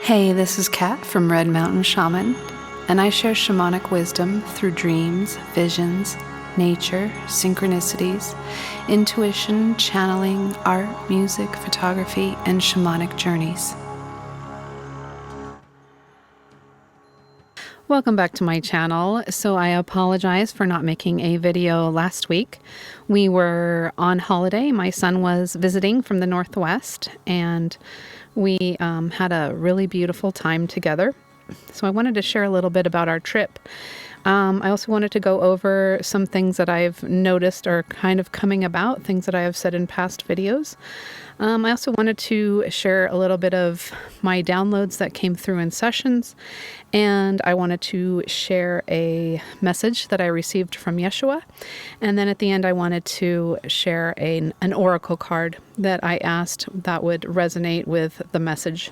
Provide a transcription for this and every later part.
Hey, this is Kat from Red Mountain Shaman, and I share shamanic wisdom through dreams, visions, nature, synchronicities, intuition, channeling, art, music, photography, and shamanic journeys. Welcome back to my channel. So I apologize for not making a video last week. We were on holiday. My son was visiting from the Northwest, and we had a really beautiful time together. So I wanted to share a little bit about our trip. I also wanted to go over some things that I've noticed are kind of coming about, things that I have said in past videos. I also wanted to share a little bit of my downloads that came through in sessions, and I wanted to share a message that I received from Yeshua. And then at the end, I wanted to share an oracle card that I asked that would resonate with the message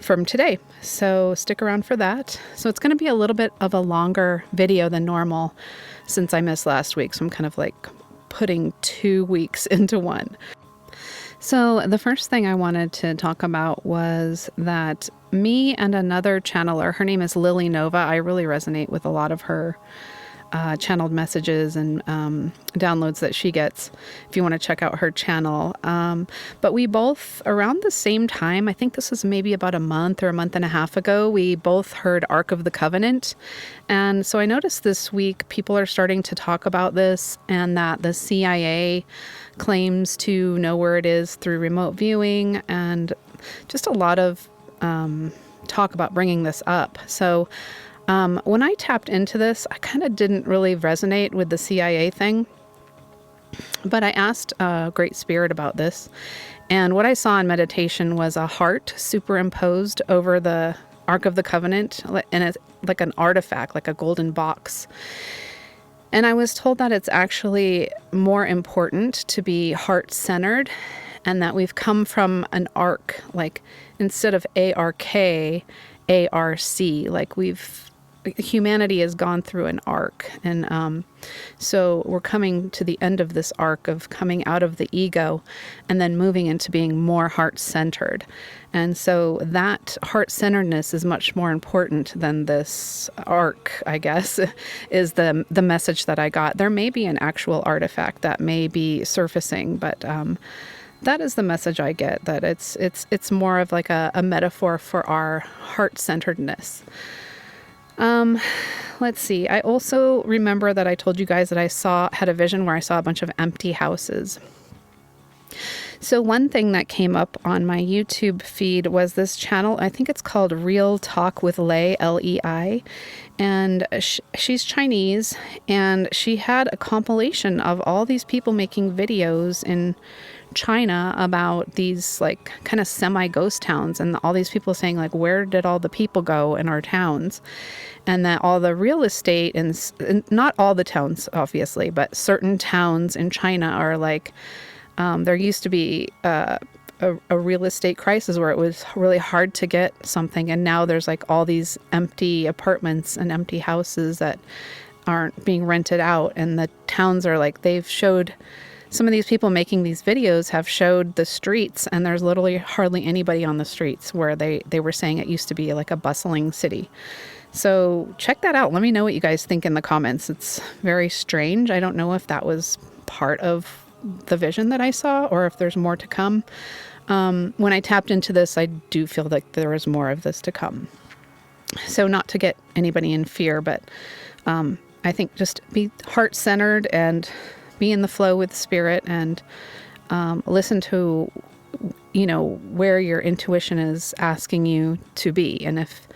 from today. So stick around for that. So it's going to be a little bit of a longer video than normal since I missed last week. So I'm kind of like putting 2 weeks into one. So the first thing I wanted to talk about was that me and another channeler, her name is Lily Nova. I really resonate with a lot of her channeled messages and downloads that she gets, if you want to check out her channel. But we both, around the same time, I think this was maybe about a month or a month and a half ago, we both heard Ark of the Covenant. And so I noticed this week people are starting to talk about this, and that the CIA claims to know where it is through remote viewing, and just a lot of talk about bringing this up. So when I tapped into this, I kind of didn't really resonate with the CIA thing, but I asked Great Spirit about this, and what I saw in meditation was a heart superimposed over the Ark of the Covenant, and it's like an artifact, like a golden box. And I was told that it's actually more important to be heart-centered, and that we've come from an arc, like instead of A-R-K, A-R-C, like humanity has gone through an arc. And so we're coming to the end of this arc of coming out of the ego and then moving into being more heart-centered. And so that heart-centeredness is much more important than this arc, I guess, is the message that I got. There may be an actual artifact that may be surfacing, but that is the message I get, that it's more of like a metaphor for our heart-centeredness. Let's see. I also remember that I told you guys that I had a vision where I saw a bunch of empty houses. So one thing that came up on my YouTube feed was this channel. I think it's called Real Talk with Lei, L-E-I. And she's Chinese, and she had a compilation of all these people making videos in China about these like kind of semi-ghost towns, and all these people saying like, where did all the people go in our towns? And that all the real estate, and not all the towns obviously, but certain towns in China are like, there used to be a real estate crisis where it was really hard to get something, and now there's like all these empty apartments and empty houses that aren't being rented out, and the towns are like, they've showed, some of these people making these videos have showed the streets, and there's literally hardly anybody on the streets, where they were saying it used to be like a bustling city. So check that out. Let me know what you guys think in the comments. It's very strange. I don't know if that was part of the vision that I saw or if there's more to come. When I tapped into this, I do feel like there is more of this to come. So not to get anybody in fear, but I think just be heart-centered and be in the flow with spirit, and listen to, where your intuition is asking you to be. And if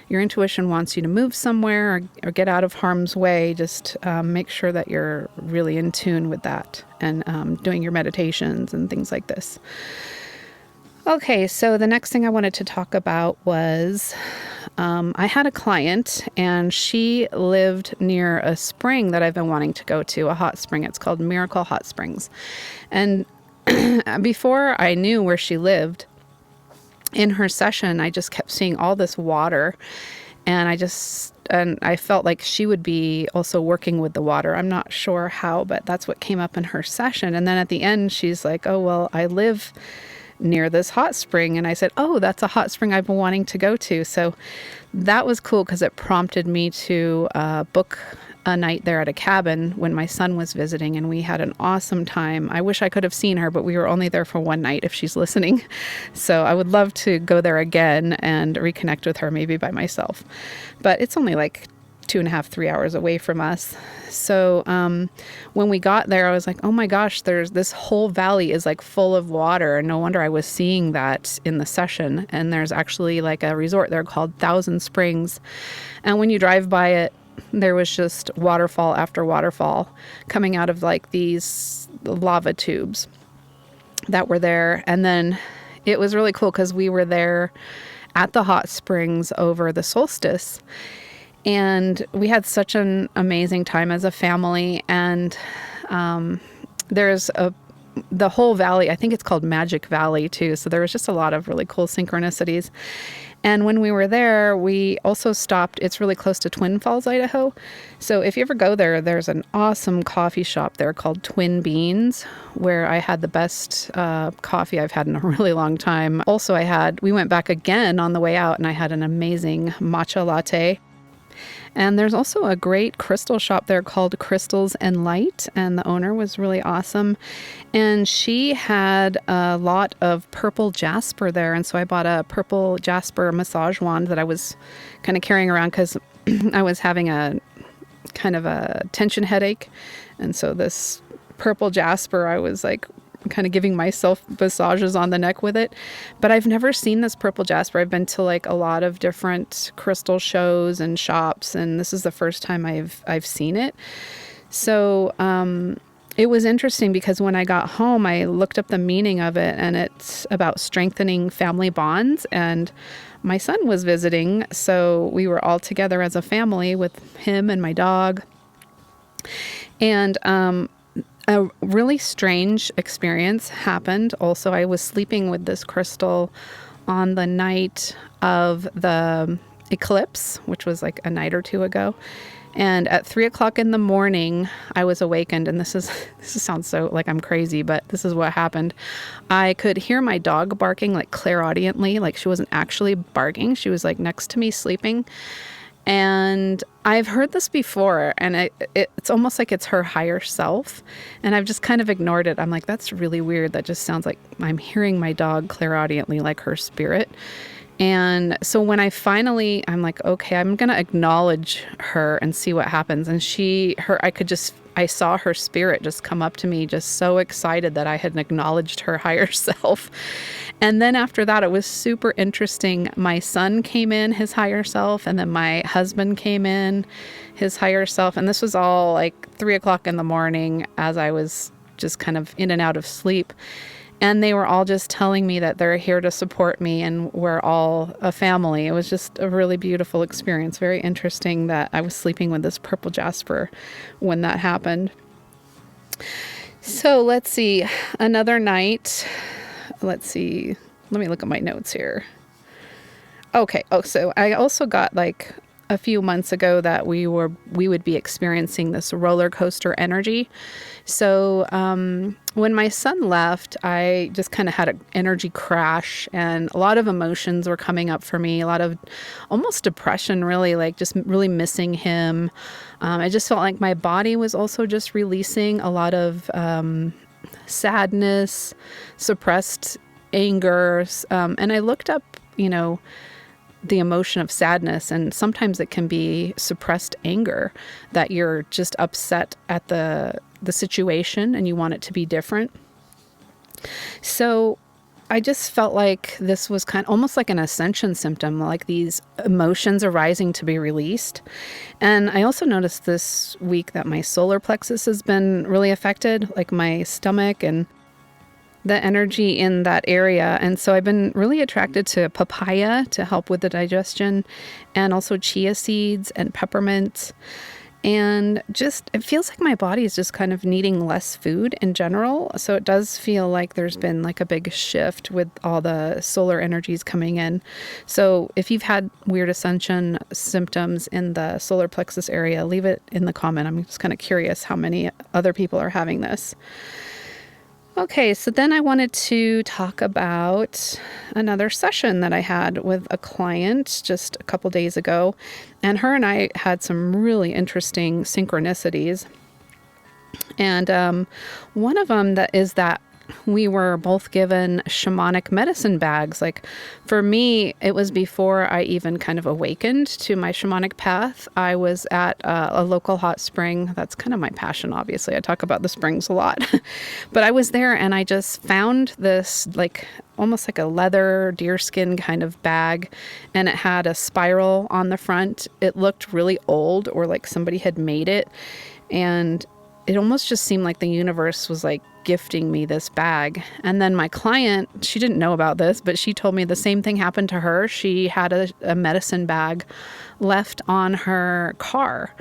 your intuition wants you to move somewhere or get out of harm's way, just make sure that you're really in tune with that, and doing your meditations and things like this. Okay, so the next thing I wanted to talk about was I had a client, and she lived near a spring that I've been wanting to go to, a hot spring. It's called Miracle Hot Springs. And before I knew where she lived, in her session, I just kept seeing all this water, and I felt like she would be also working with the water. I'm not sure how, but that's what came up in her session. And then at the end, she's like, oh, well, I live near this hot spring. And I said, oh, that's a hot spring I've been wanting to go to. So that was cool because it prompted me to book a night there at a cabin when my son was visiting, and we had an awesome time. I wish I could have seen her, but we were only there for one night if she's listening. So I would love to go there again and reconnect with her, maybe by myself. But it's only like 2.5, 3 hours away from us. So when we got there, I was like, oh my gosh, there's this whole valley is like full of water. And no wonder I was seeing that in the session. And there's actually like a resort there called Thousand Springs. And when you drive by it, there was just waterfall after waterfall coming out of like these lava tubes that were there. And then it was really cool because we were there at the hot springs over the solstice. And we had such an amazing time as a family. And there's the whole valley, I think it's called Magic Valley too. So there was just a lot of really cool synchronicities. And when we were there, we also stopped. It's really close to Twin Falls, Idaho. So if you ever go there, there's an awesome coffee shop there called Twin Beans, where I had the best coffee I've had in a really long time. Also, we went back again on the way out, and I had an amazing matcha latte. And there's also a great crystal shop there called Crystals and Light, and the owner was really awesome. And she had a lot of purple jasper there, and so I bought a purple jasper massage wand that I was kind of carrying around because I was having a kind of a tension headache. And so this purple jasper, I was like kind of giving myself massages on the neck with it. But I've never seen this purple jasper. I've been to like a lot of different crystal shows and shops, and this is the first time I've seen it. So it was interesting because when I got home, I looked up the meaning of it, and it's about strengthening family bonds. And my son was visiting, so we were all together as a family with him and my dog. And a really strange experience happened. Also, I was sleeping with this crystal on the night of the eclipse, which was like a night or two ago. And at 3:00 in the morning, I was awakened, and this sounds so like I'm crazy, but this is what happened. I could hear my dog barking like clairaudiently, like she wasn't actually barking. She was like next to me sleeping. And I've heard this before, and it's almost like it's her higher self. And I've just kind of ignored it. I'm like, that's really weird. That just sounds like I'm hearing my dog clairaudiently, like her spirit. And so when I'm like, okay, I'm going to acknowledge her and see what happens. And I saw her spirit just come up to me, just so excited that I had acknowledged her higher self. And then after that, it was super interesting. My son came in, his higher self, and then my husband came in, his higher self. And this was all like 3:00 in the morning as I was just kind of in and out of sleep. And they were all just telling me that they're here to support me and we're all a family. It was just a really beautiful experience. Very interesting that I was sleeping with this purple jasper when that happened. So let's see. Another night. Let's see. Let me look at my notes here. Okay. Oh, so I also got like a few months ago that we would be experiencing this roller coaster energy. So when my son left, I just kind of had an energy crash, and a lot of emotions were coming up for me, a lot of almost depression, really, like just really missing him. I just felt like my body was also just releasing a lot of sadness, suppressed anger. And I looked up, the emotion of sadness, and sometimes it can be suppressed anger, that you're just upset at the situation and you want it to be different. So I just felt like this was kind of almost like an ascension symptom, like these emotions arising to be released. And I also noticed this week that my solar plexus has been really affected, like my stomach and the energy in that area. And so I've been really attracted to papaya to help with the digestion, and also chia seeds and peppermint. And just, it feels like my body is just kind of needing less food in general. So it does feel like there's been like a big shift with all the solar energies coming in. So if you've had weird ascension symptoms in the solar plexus area, leave it in the comment. I'm just kind of curious how many other people are having this. Okay, so then I wanted to talk about another session that I had with a client just a couple days ago. And her and I had some really interesting synchronicities. And one of them that is that we were both given shamanic medicine bags. Like for me, it was before I even kind of awakened to my shamanic path. I was at a local hot spring. That's kind of my passion, obviously. I talk about the springs a lot. But I was there and I just found this like almost like a leather deerskin kind of bag, and it had a spiral on the front. It looked really old, or like somebody had made it. And it almost just seemed like the universe was like gifting me this bag. And then my client, she didn't know about this, but she told me the same thing happened to her. She had a medicine bag left on her car,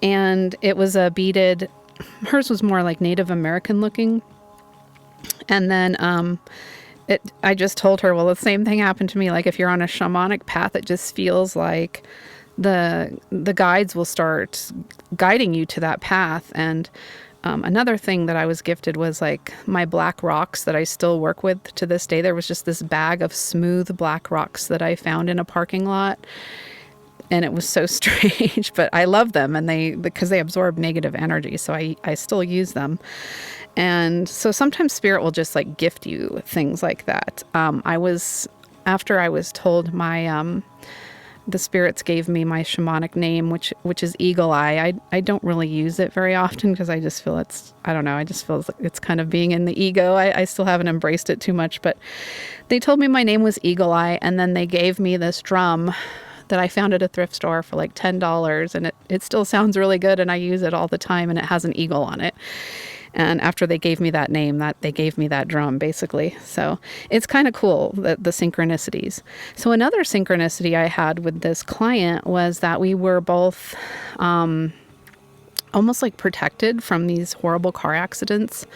and it was a beaded, hers was more like Native American looking. And then I just told her, well, the same thing happened to me. Like if you're on a shamanic path, it just feels like the guides will start guiding you to that path. And another thing that I was gifted was like my black rocks that I still work with to this day. There was just this bag of smooth black rocks that I found in a parking lot. And it was so strange, but I love them, and because they absorb negative energy. So I still use them. And so sometimes spirit will just like gift you things like that. After I was told the spirits gave me my shamanic name, which is Eagle Eye. I don't really use it very often because I just feel I don't know, I just feel it's kind of being in the ego. I still haven't embraced it too much, but they told me my name was Eagle Eye, and then they gave me this drum that I found at a thrift store for like $10, and it still sounds really good, and I use it all the time, and it has an eagle on it. And after they gave me that name, they gave me that drum, basically. So it's kind of cool, the synchronicities. So another synchronicity I had with this client was that we were both almost like protected from these horrible car accidents.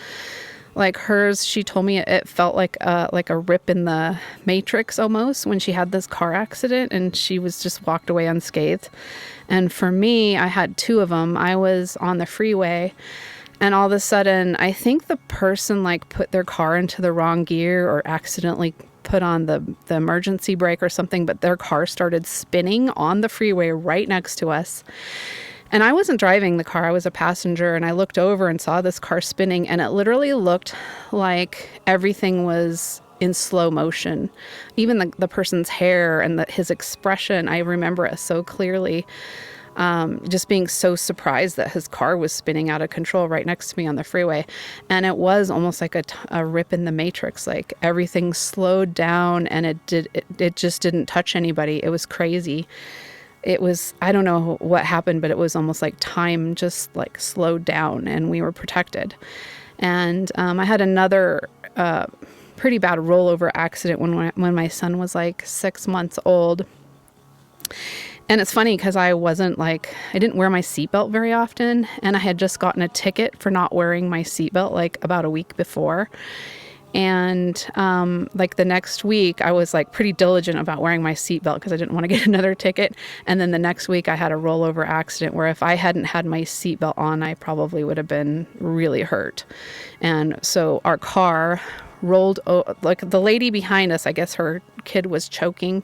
Like hers, she told me it felt like a rip in the matrix almost when she had this car accident, and she was just walked away unscathed. And for me, I had two of them. I was on the freeway, and all of a sudden, I think the person like put their car into the wrong gear or accidentally put on the emergency brake or something, but their car started spinning on the freeway right next to us. And I wasn't driving the car, I was a passenger, and I looked over and saw this car spinning, and it literally looked like everything was in slow motion. Even the person's hair and his expression, I remember it so clearly. Just being so surprised that his car was spinning out of control right next to me on the freeway. And it was almost like a rip in the matrix, like everything slowed down, and it just didn't touch anybody. It was crazy. It was, I don't know what happened, but it was almost like time just like slowed down, and we were protected. And I had another pretty bad rollover accident when my son was like 6 months old. And it's funny because I didn't wear my seatbelt very often, and I had just gotten a ticket for not wearing my seatbelt like about a week before. And like the next week, I was like pretty diligent about wearing my seatbelt because I didn't want to get another ticket. And then the next week, I had a rollover accident where if I hadn't had my seatbelt on, I probably would have been really hurt. And so our car rolled, like the lady behind us, I guess her kid was choking,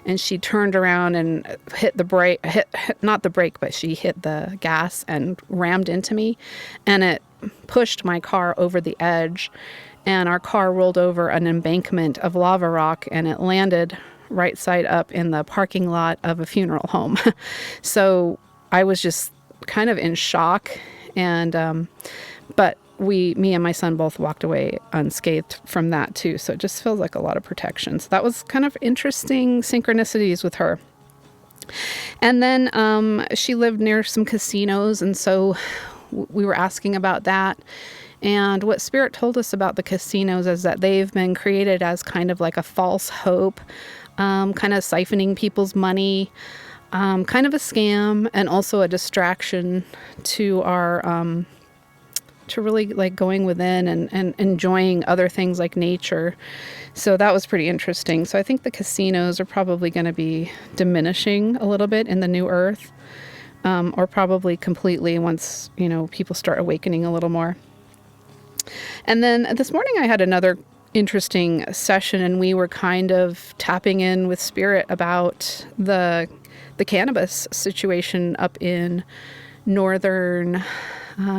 and she turned around and hit the brake, not the brake, but she hit the gas and rammed into me, and it pushed my car over the edge. And our car rolled over an embankment of lava rock, and it landed right side up in the parking lot of a funeral home. So I was just kind of in shock. And, but me and my son both walked away unscathed from that too. So it just feels like a lot of protection. So that was kind of interesting synchronicities with her. And then she lived near some casinos, and so we were asking about that. And what Spirit told us about the casinos is that they've been created as kind of like a false hope, kind of siphoning people's money, kind of a scam, and also a distraction to our, to really like going within and enjoying other things like nature. So that was pretty interesting. So I think the casinos are probably going to be diminishing a little bit in the new earth, or probably completely once, people start awakening a little more. And then this morning I had another interesting session, and we were kind of tapping in with spirit about the cannabis situation up in northern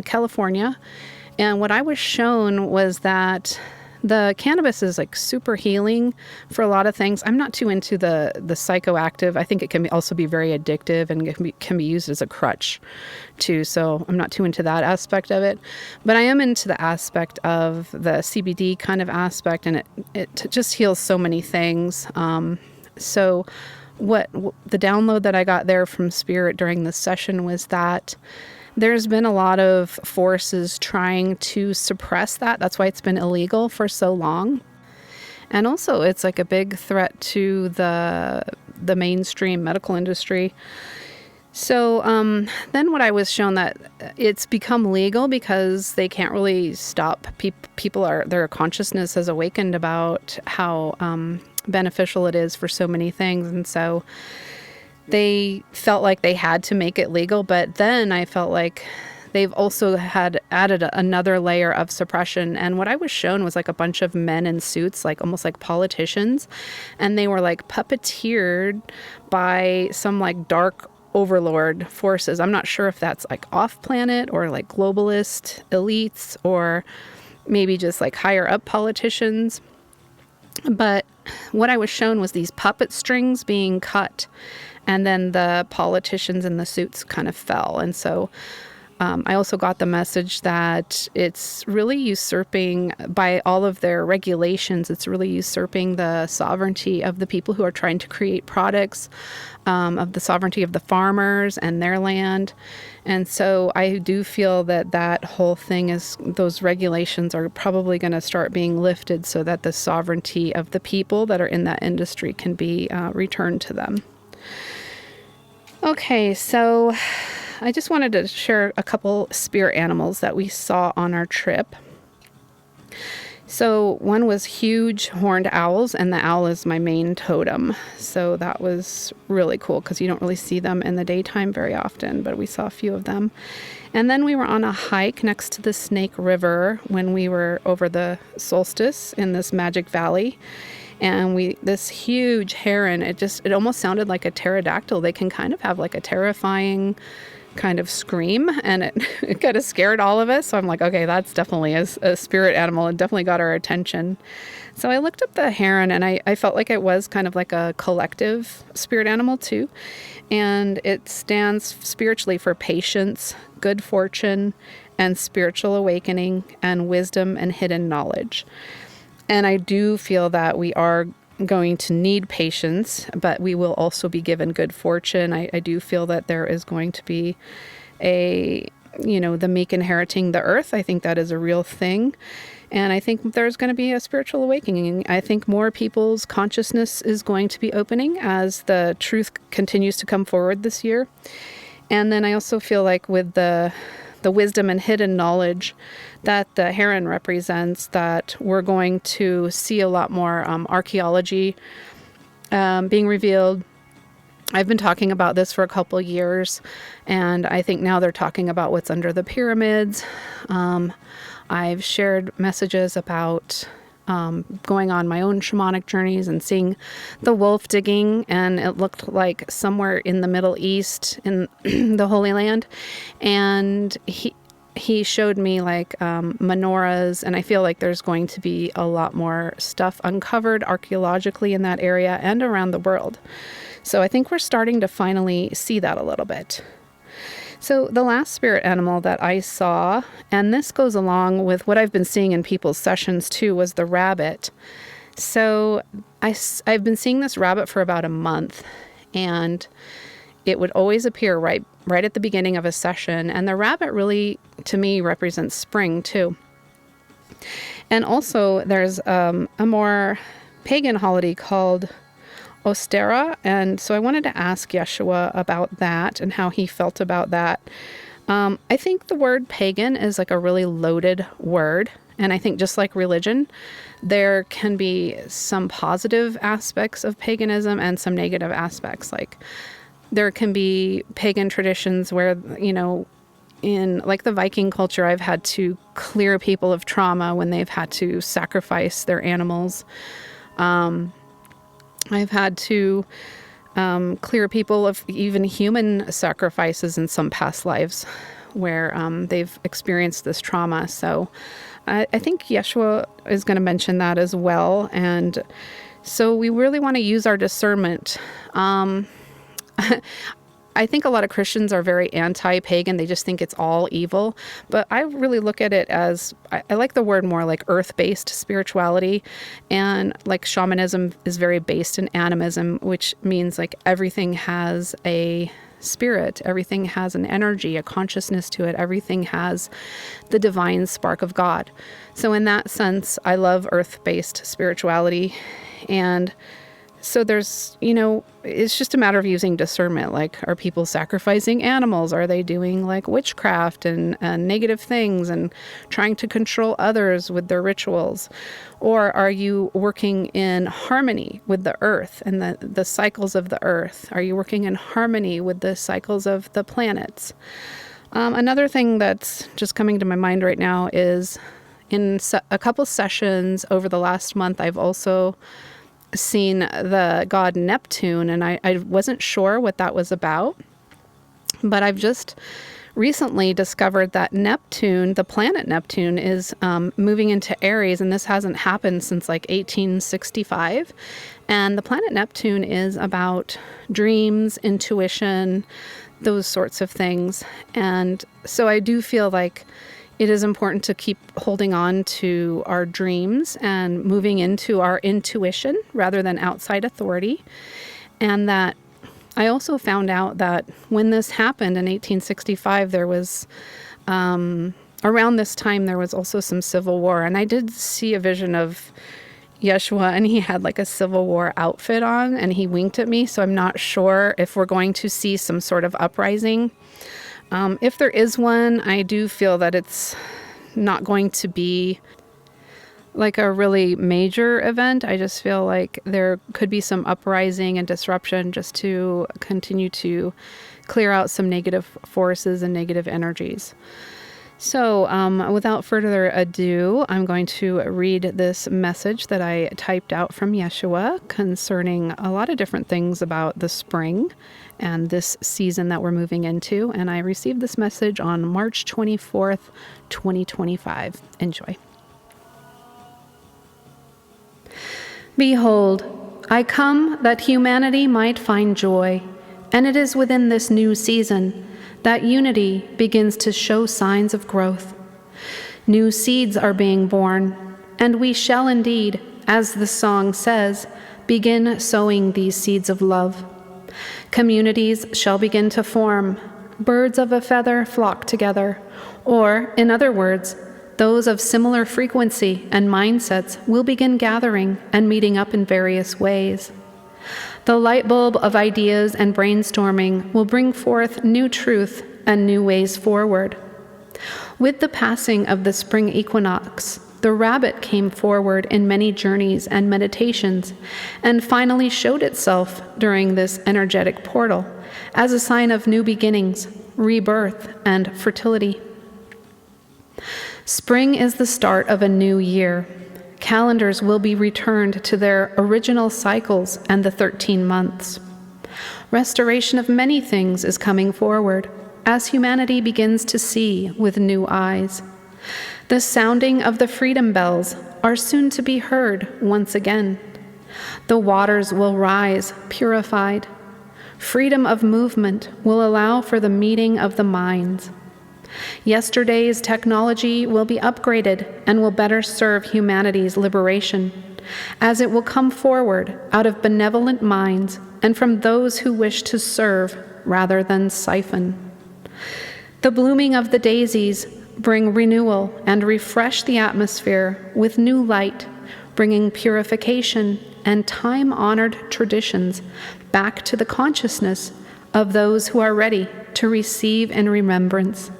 California. And what I was shown was that the cannabis is like super healing for a lot of things. I'm not too into the psychoactive. I think it can also be very addictive, and it can be used as a crutch too. So I'm not too into that aspect of it. But I am into the aspect of the CBD kind of aspect, and it just heals so many things. So what the download that I got there from Spirit during this session was that there's been a lot of forces trying to suppress that. That's why it's been illegal for so long. And also it's like a big threat to the mainstream medical industry. So then what I was shown that it's become legal because they can't really stop people. Their consciousness has awakened about how beneficial it is for so many things. And so they felt like they had to make it legal, but then I felt like they've also had added another layer of suppression. And what I was shown was like a bunch of men in suits, like almost like politicians, and they were like puppeteered by some like dark overlord forces. I'm not sure if that's like off planet or like globalist elites or maybe just like higher up politicians. But what I was shown was these puppet strings being cut, and then the politicians in the suits kind of fell. And so I also got the message that it's really usurping, by all of their regulations, it's really usurping the sovereignty of the people who are trying to create products, of the sovereignty of the farmers and their land. And so I do feel that that whole thing is, those regulations are probably going to start being lifted so that the sovereignty of the people that are in that industry can be returned to them. Okay, so I just wanted to share a couple spirit animals that we saw on our trip. So one was huge horned owls, and the owl is my main totem. So that was really cool because you don't really see them in the daytime very often, but we saw a few of them. And then we were on a hike next to the Snake River when we were over the solstice in this magic valley. And this huge heron, it almost sounded like a pterodactyl. They can kind of have like a terrifying kind of scream, and it kind of scared all of us. So I'm like, okay, that's definitely a spirit animal, and definitely got our attention. So I looked up the heron, and I felt like it was kind of like a collective spirit animal too. And it stands spiritually for patience, good fortune, and spiritual awakening, and wisdom and hidden knowledge. And I do feel that we are going to need patience, but we will also be given good fortune. I do feel that there is going to be the meek inheriting the earth. I think that is a real thing. And I think there's going to be a spiritual awakening. I think more people's consciousness is going to be opening as the truth continues to come forward this year. And then I also feel like with the wisdom and hidden knowledge that the heron represents, that we're going to see a lot more archaeology being revealed. I've been talking about this for a couple of years, and I think now they're talking about what's under the pyramids. I've shared messages about going on my own shamanic journeys and seeing the wolf digging, and it looked like somewhere in the Middle East in the Holy Land. And he showed me like menorahs, and I feel like there's going to be a lot more stuff uncovered archaeologically in that area and around the world. So I think we're starting to finally see that a little bit. So the last spirit animal that I saw, and this goes along with what I've been seeing in people's sessions too, was the rabbit. So I've been seeing this rabbit for about a month, and it would always appear right at the beginning of a session. And the rabbit really, to me, represents spring too. And also there's a more pagan holiday called Ostera. And so I wanted to ask Yeshua about that and how he felt about that. I think the word pagan is like a really loaded word. And I think just like religion, there can be some positive aspects of paganism and some negative aspects. Like there can be pagan traditions where, in like the Viking culture, I've had to clear people of trauma when they've had to sacrifice their animals. I've had to clear people of even human sacrifices in some past lives where they've experienced this trauma. So I think Yeshua is going to mention that as well. And so we really want to use our discernment. I think a lot of Christians are very anti-pagan. They just think it's all evil. But I really look at it as, I like the word more like earth-based spirituality. And like shamanism is very based in animism, which means like everything has a spirit, everything has an energy, a consciousness to it, everything has the divine spark of God. So in that sense, I love earth-based spirituality. And so there's, it's just a matter of using discernment. Like, are people sacrificing animals? Are they doing like witchcraft and negative things and trying to control others with their rituals? Or are you working in harmony with the earth and the cycles of the earth? Are you working in harmony with the cycles of the planets? Another thing that's just coming to my mind right now is in a couple sessions over the last month, I've also seen the god Neptune, and I wasn't sure what that was about, but I've just recently discovered that Neptune, the planet Neptune, is moving into Aries, and this hasn't happened since like 1865. And the planet Neptune is about dreams, intuition, those sorts of things. And so I do feel like it is important to keep holding on to our dreams and moving into our intuition rather than outside authority. And that I also found out that when this happened in 1865, there was, around this time, there was also some civil war. And I did see a vision of Yeshua, and he had like a Civil War outfit on, and he winked at me. So I'm not sure if we're going to see some sort of uprising. If there is one, I do feel that it's not going to be like a really major event. I just feel like there could be some uprising and disruption just to continue to clear out some negative forces and negative energies. So without further ado, I'm going to read this message that I typed out from Yeshua concerning a lot of different things about the spring and this season that we're moving into. And I received this message on March 24th, 2025. Enjoy. Behold, I come that humanity might find joy, and it is within this new season that unity begins to show signs of growth. New seeds are being born, and we shall indeed, as the song says, begin sowing these seeds of love. Communities shall begin to form. Birds of a feather flock together. Or, in other words, those of similar frequency and mindsets will begin gathering and meeting up in various ways. The light bulb of ideas and brainstorming will bring forth new truth and new ways forward. With the passing of the spring equinox, the rabbit came forward in many journeys and meditations, and finally showed itself during this energetic portal as a sign of new beginnings, rebirth, and fertility. Spring is the start of a new year. Calendars will be returned to their original cycles and the 13 months. Restoration of many things is coming forward as humanity begins to see with new eyes. The sounding of the freedom bells are soon to be heard once again. The waters will rise purified. Freedom of movement will allow for the meeting of the minds. Yesterday's technology will be upgraded and will better serve humanity's liberation, as it will come forward out of benevolent minds and from those who wish to serve rather than siphon. The blooming of the daisies bring renewal and refresh the atmosphere with new light, bringing purification and time-honored traditions back to the consciousness of those who are ready to receive in remembrance.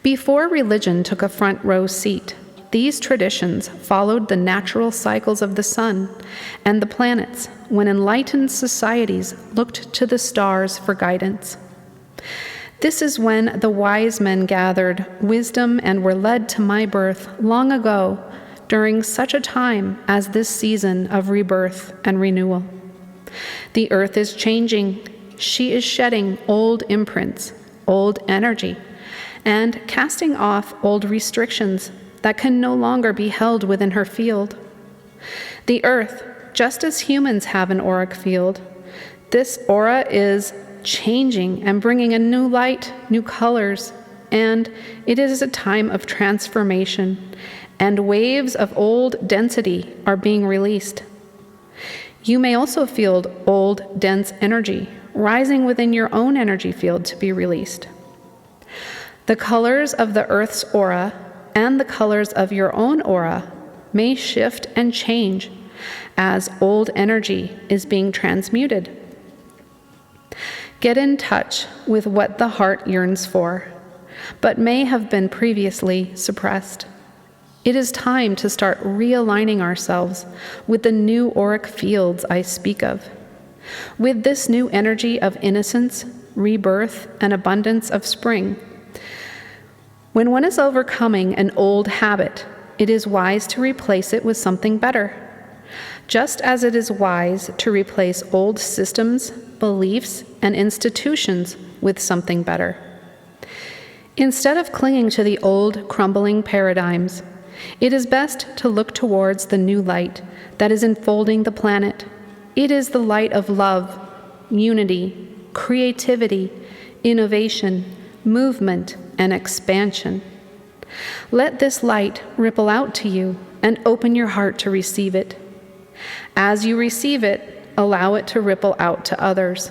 Before religion took a front row seat, these traditions followed the natural cycles of the sun and the planets when enlightened societies looked to the stars for guidance. This is when the wise men gathered wisdom and were led to my birth long ago, during such a time as this season of rebirth and renewal. The earth is changing. She is shedding old imprints, old energy, and casting off old restrictions that can no longer be held within her field. The earth, just as humans have an auric field, this aura is changing and bringing a new light, new colors, and it is a time of transformation, and waves of old density are being released. You may also feel old, dense energy rising within your own energy field to be released. The colors of the Earth's aura and the colors of your own aura may shift and change as old energy is being transmuted. Get in touch with what the heart yearns for, but may have been previously suppressed. It is time to start realigning ourselves with the new auric fields I speak of, with this new energy of innocence, rebirth, and abundance of spring. When one is overcoming an old habit, it is wise to replace it with something better, just as it is wise to replace old systems, beliefs, and institutions with something better. Instead of clinging to the old, crumbling paradigms, it is best to look towards the new light that is enfolding the planet. It is the light of love, unity, creativity, innovation, movement, and expansion. Let this light ripple out to you and open your heart to receive it. As you receive it, allow it to ripple out to others.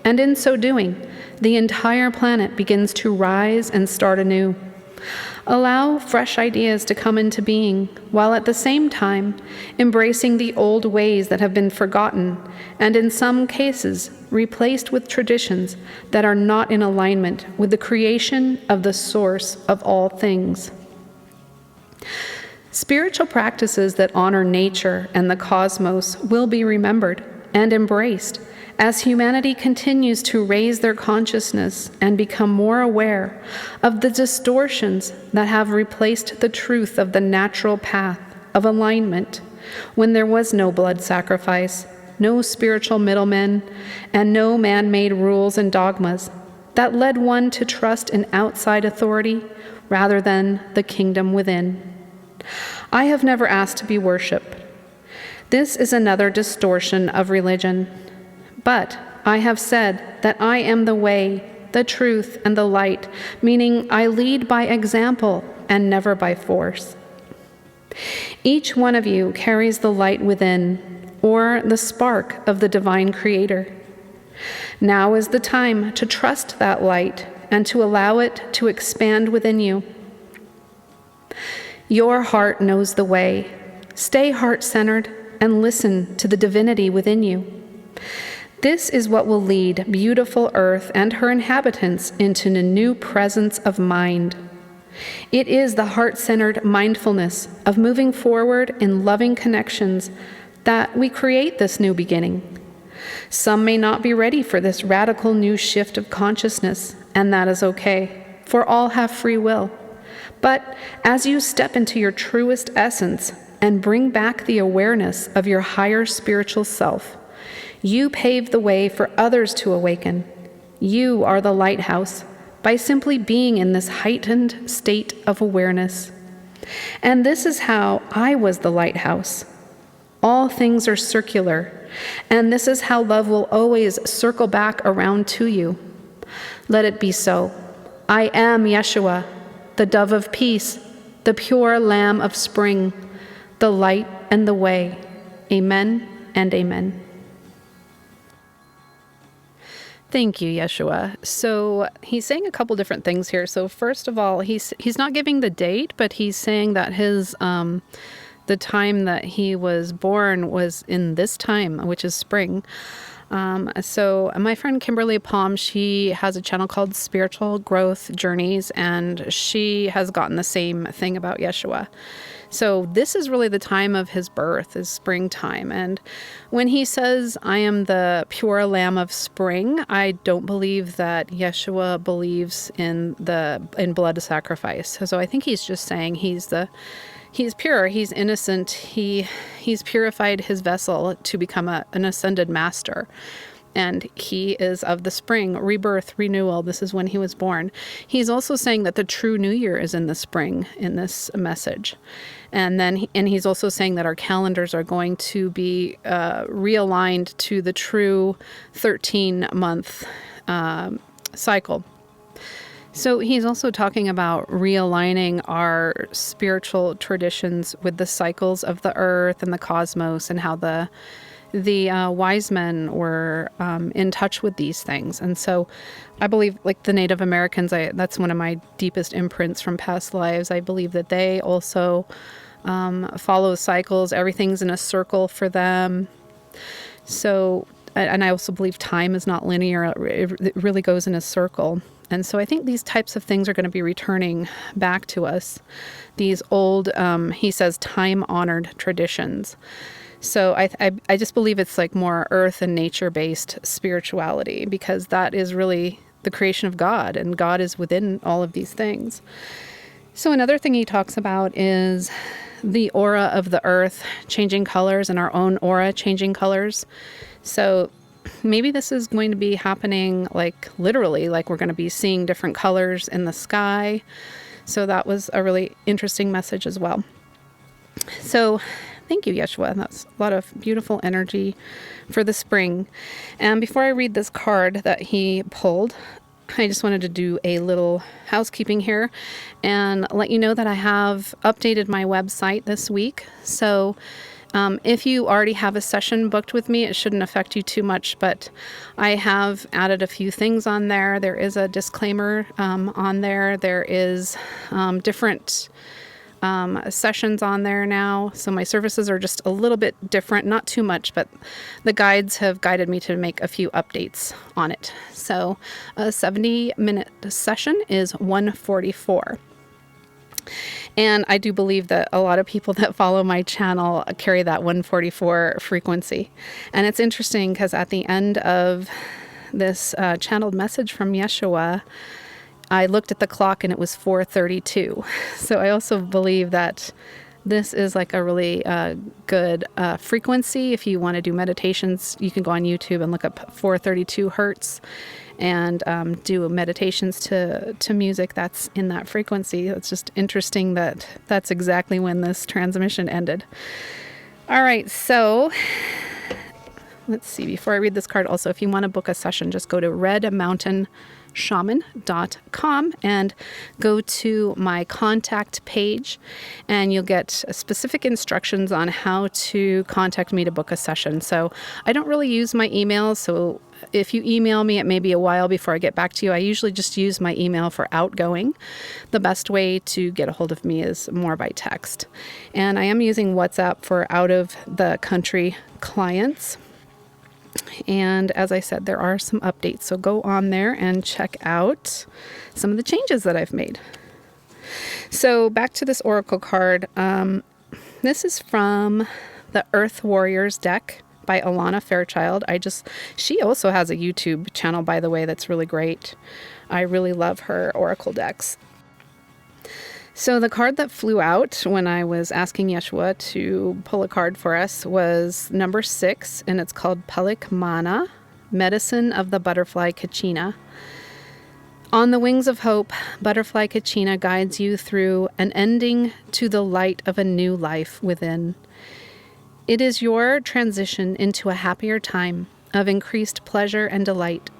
And in so doing, the entire planet begins to rise and start anew. Allow fresh ideas to come into being, while at the same time embracing the old ways that have been forgotten, and in some cases replaced with traditions that are not in alignment with the creation of the source of all things. Spiritual practices that honor nature and the cosmos will be remembered and embraced as humanity continues to raise their consciousness and become more aware of the distortions that have replaced the truth of the natural path of alignment, when there was no blood sacrifice, no spiritual middlemen, and no man-made rules and dogmas that led one to trust in outside authority rather than the kingdom within. I have never asked to be worshipped. This is another distortion of religion. But I have said that I am the way, the truth, and the light, meaning I lead by example and never by force. Each one of you carries the light within, or the spark of the divine creator. Now is the time to trust that light and to allow it to expand within you. Your heart knows the way. Stay heart-centered and listen to the divinity within you. This is what will lead beautiful Earth and her inhabitants into a new presence of mind. It is the heart-centered mindfulness of moving forward in loving connections that we create this new beginning. Some may not be ready for this radical new shift of consciousness, and that is okay, for all have free will. But as you step into your truest essence and bring back the awareness of your higher spiritual self, you pave the way for others to awaken. You are the lighthouse by simply being in this heightened state of awareness. And this is how I was the lighthouse. All things are circular, and this is how love will always circle back around to you. Let it be so. I am Yeshua, the dove of peace, the pure lamb of spring, the light and the way. Amen and amen. Thank you, Yeshua. So he's saying a couple different things here. So first of all, he's not giving the date, but he's saying that his the time that he was born was in this time, which is spring. So my friend Kimberly Palm, she has a channel called Spiritual Growth Journeys, and she has gotten the same thing about Yeshua. So this is really the time of his birth, is springtime. And when he says, I am the pure lamb of spring, I don't believe that Yeshua believes in blood sacrifice. So I think he's just saying he's pure, he's innocent, he's purified his vessel to become an ascended master. And he is of the spring, rebirth, renewal. This is when he was born. He's also saying that the true new year is in the spring in this message. And then he's also saying that our calendars are going to be realigned to the true 13-month cycle. So he's also talking about realigning our spiritual traditions with the cycles of the earth and the cosmos, and how the wise men were in touch with these things. And so I believe, like the Native Americans, that's one of my deepest imprints from past lives. I believe that they also follow cycles. Everything's in a circle for them. So, and I also believe time is not linear. It really goes in a circle. And so I think these types of things are going to be returning back to us. These old, he says, time-honored traditions. So I just believe it's like more earth and nature-based spirituality, because that is really the creation of God, and God is within all of these things. So another thing he talks about is the aura of the earth changing colors, and our own aura changing colors. So maybe this is going to be happening like literally, like we're going to be seeing different colors in the sky. So that was a really interesting message as well. So thank you, Yeshua. That's a lot of beautiful energy for the spring. And before I read this card that he pulled, I just wanted to do a little housekeeping here and let you know that I have updated my website this week. So if you already have a session booked with me, it shouldn't affect you too much, but I have added a few things on there. There is a disclaimer on there. There is different sessions on there now. So my services are just a little bit different, not too much, but the guides have guided me to make a few updates on it. So a 70-minute session is $144. And I do believe that a lot of people that follow my channel carry that 144 frequency. And it's interesting because at the end of this channeled message from Yeshua, I looked at the clock and it was 4:32. So I also believe that this is like a really good frequency. If you want to do meditations, you can go on YouTube and look up 432 hertz and do meditations to music that's in that frequency. It's just interesting that that's exactly when this transmission ended. All right, so let's see. Before I read this card, also, if you want to book a session, just go to redmountainshaman.com and go to my contact page, and you'll get specific instructions on how to contact me to book a session. So I don't really use my email, so if you email me, it may be a while before I get back to you. I usually just use my email for outgoing. The best way to get a hold of me is more by text. And I am using WhatsApp for out of the country clients. And as I said, there are some updates. So go on there and check out some of the changes that I've made. So back to this oracle card. This is from the Earth Warriors deck by Alana Fairchild. She also has a YouTube channel, by the way, that's really great. I really love her oracle decks. So the card that flew out when I was asking Yeshua to pull a card for us was number 6, and it's called Pelik Mana, Medicine of the Butterfly Kachina. On the wings of hope, Butterfly Kachina guides you through an ending to the light of a new life within. It is your transition into a happier time of increased pleasure and delight.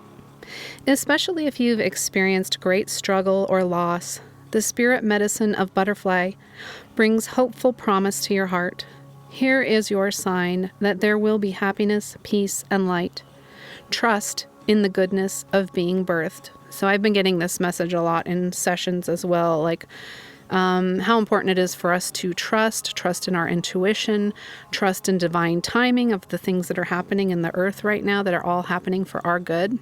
Especially if you've experienced great struggle or loss, the spirit medicine of Butterfly brings hopeful promise to your heart. Here is your sign that there will be happiness, peace, and light. Trust in the goodness of being birthed. So I've been getting this message a lot in sessions as well, like how important it is for us to trust in our intuition, trust in divine timing of the things that are happening in the earth right now that are all happening for our good,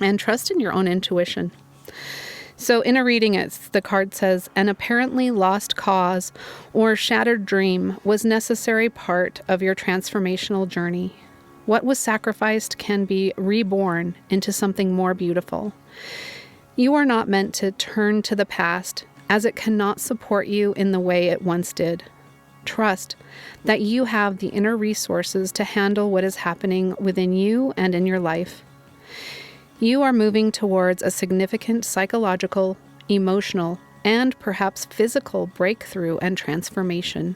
and trust in your own intuition. So in a reading, the card says, an apparently lost cause or shattered dream was necessary part of your transformational journey. What was sacrificed can be reborn into something more beautiful. You are not meant to turn to the past, as it cannot support you in the way it once did. Trust that you have the inner resources to handle what is happening within you and in your life. You are moving towards a significant psychological, emotional, and perhaps physical breakthrough and transformation.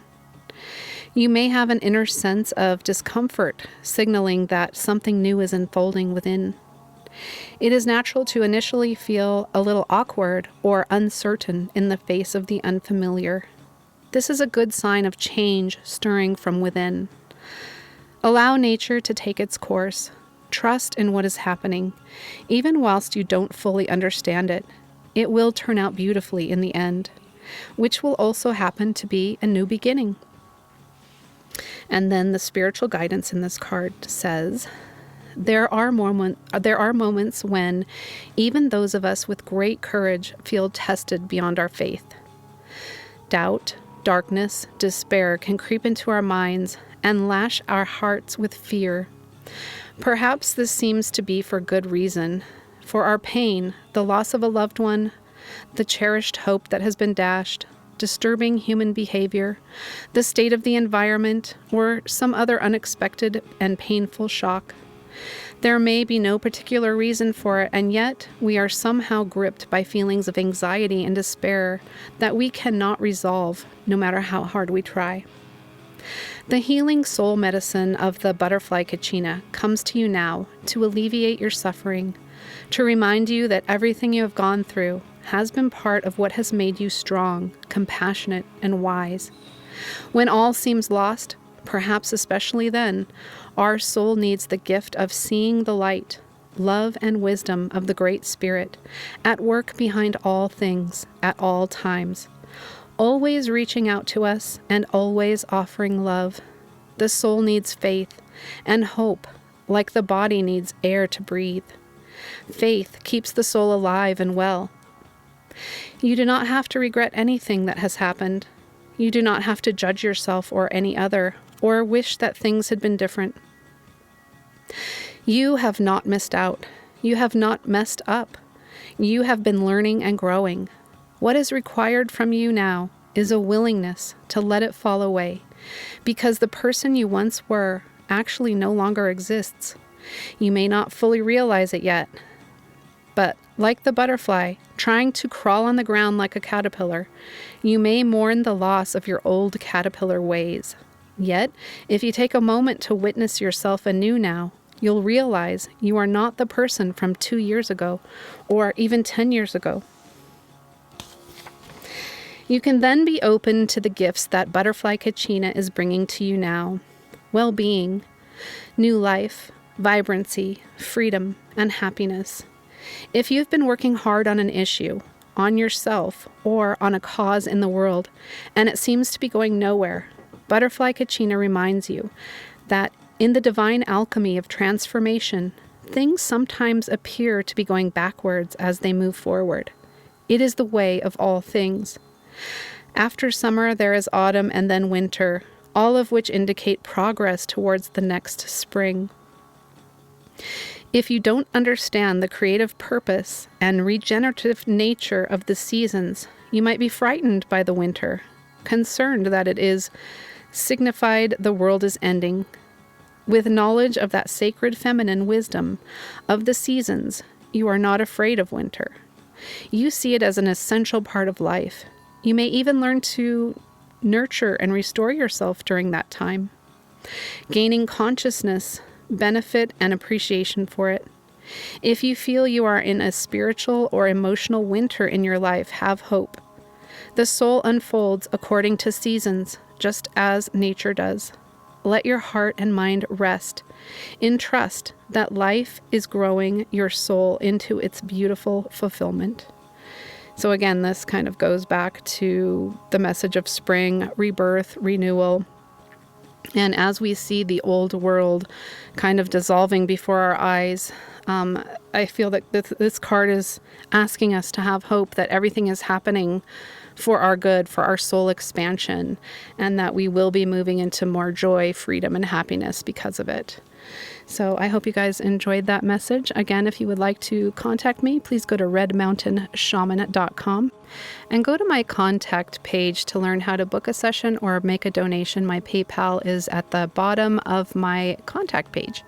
You may have an inner sense of discomfort, signaling that something new is unfolding within. It is natural to initially feel a little awkward or uncertain in the face of the unfamiliar. This is a good sign of change stirring from within. Allow nature to take its course. Trust in what is happening. Even whilst you don't fully understand it, it will turn out beautifully in the end, which will also happen to be a new beginning. And then the spiritual guidance in this card says, There are moments when even those of us with great courage feel tested beyond our faith. Doubt, darkness, despair can creep into our minds and lash our hearts with fear. Perhaps this seems to be for good reason. For our pain, the loss of a loved one, the cherished hope that has been dashed, disturbing human behavior, the state of the environment, or some other unexpected and painful shock. There may be no particular reason for it, and yet we are somehow gripped by feelings of anxiety and despair that we cannot resolve, no matter how hard we try. The healing soul medicine of the butterfly kachina comes to you now to alleviate your suffering, to remind you that everything you have gone through has been part of what has made you strong, compassionate, and wise. When all seems lost, perhaps especially then, our soul needs the gift of seeing the light, love, and wisdom of the Great Spirit at work behind all things, at all times, always reaching out to us and always offering love. The soul needs faith and hope, like the body needs air to breathe. Faith keeps the soul alive and well. You do not have to regret anything that has happened. You do not have to judge yourself or any other, or wish that things had been different. You have not missed out. You have not messed up. You have been learning and growing. What is required from you now is a willingness to let it fall away, because the person you once were actually no longer exists. You may not fully realize it yet, but like the butterfly, trying to crawl on the ground like a caterpillar, you may mourn the loss of your old caterpillar ways. Yet, if you take a moment to witness yourself anew now, you'll realize you are not the person from 2 years ago, or even 10 years ago. You can then be open to the gifts that Butterfly Kachina is bringing to you now. Well-being, new life, vibrancy, freedom, and happiness. If you've been working hard on an issue, on yourself, or on a cause in the world, and it seems to be going nowhere, Butterfly Kachina reminds you that in the divine alchemy of transformation, things sometimes appear to be going backwards as they move forward. It is the way of all things. After summer, there is autumn and then winter, all of which indicate progress towards the next spring. If you don't understand the creative purpose and regenerative nature of the seasons, you might be frightened by the winter, concerned that it is signified the world is ending. With knowledge of that sacred feminine wisdom of the seasons, you are not afraid of winter. You see it as an essential part of life. You may even learn to nurture and restore yourself during that time, gaining consciousness, benefit, and appreciation for it. If you feel you are in a spiritual or emotional winter in your life, have hope. The soul unfolds according to seasons, just as nature does. Let your heart and mind rest in trust that life is growing your soul into its beautiful fulfillment. So again, this kind of goes back to the message of spring, rebirth, renewal. And as we see the old world kind of dissolving before our eyes, I feel that this card is asking us to have hope that everything is happening for our good, for our soul expansion, and that we will be moving into more joy, freedom, and happiness because of it. So I hope you guys enjoyed that message. Again, if you would like to contact me, please go to redmountainshaman.com and go to my contact page to learn how to book a session or make a donation. My PayPal is at the bottom of my contact page.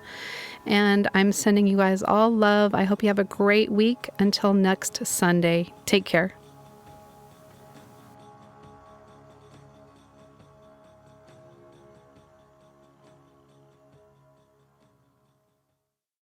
And I'm sending you guys all love. I hope you have a great week. Until next Sunday, take care.